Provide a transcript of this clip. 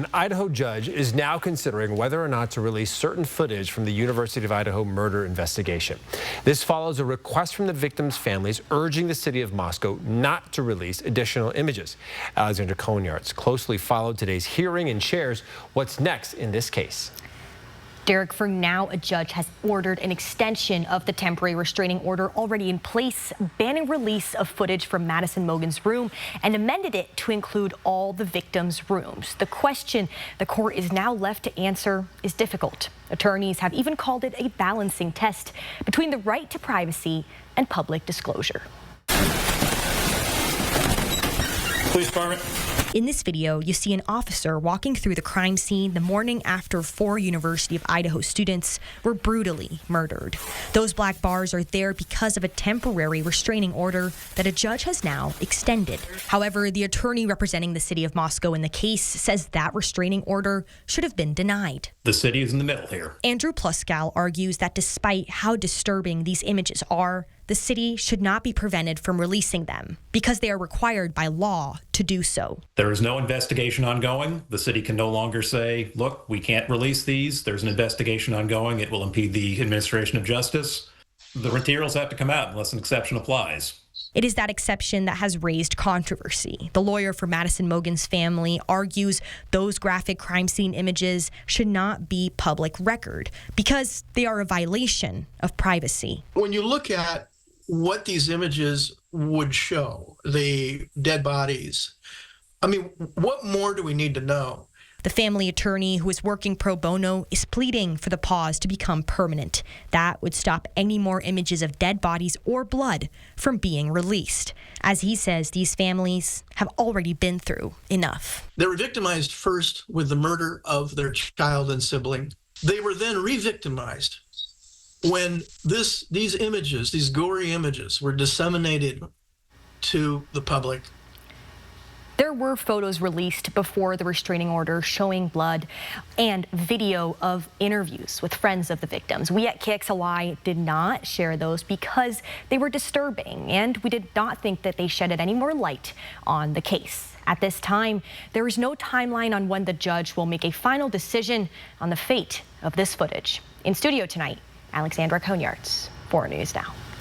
An Idaho judge is now considering whether or not to release certain footage from the University of Idaho murder investigation. This follows a request from the victims' families urging the city of Moscow not to release additional images. Alexandra Conyarts closely followed today's hearing and shares what's next in this case. Derek, for now, a judge has ordered an extension of the temporary restraining order already in place, banning release of footage from Madison Mogen's room and amended it to include all the victims' rooms. The question the court is now left to answer is difficult. Attorneys have even called it a balancing test between the right to privacy and public disclosure. Police Department. In this video, you see an officer walking through the crime scene the morning after 4 University of Idaho students were brutally murdered. Those black bars are there because of a temporary restraining order that a judge has now extended. However, the attorney representing the city of Moscow in the case says that restraining order should have been denied. The city is in the middle here. Andrew Pluskow argues that despite how disturbing these images are, the city should not be prevented from releasing them because they are required by law to do so. There is no investigation ongoing. The city can no longer say, look, we can't release these. There's an investigation ongoing. It will impede the administration of justice. The materials have to come out unless an exception applies. It is that exception that has raised controversy. The lawyer for Madison Mogen's family argues those graphic crime scene images should not be public record because they are a violation of privacy. When you look at what these images would show, the dead bodies, I mean, what more do we need to know? The family attorney, who is working pro bono, is pleading for the pause to become permanent. That would stop any more images of dead bodies or blood from being released. As he says, these families have already been through enough. They were victimized first with the murder of their child and sibling. They were then re-victimized when these images, these gory images, were disseminated to the public. There were photos released before the restraining order showing blood and video of interviews with friends of the victims. We at KXLY did not share those because they were disturbing, and we did not think that they shedded any more light on the case. At this time, there is no timeline on when the judge will make a final decision on the fate of this footage. In studio tonight, Alexandra Conyarts, 4 News Now.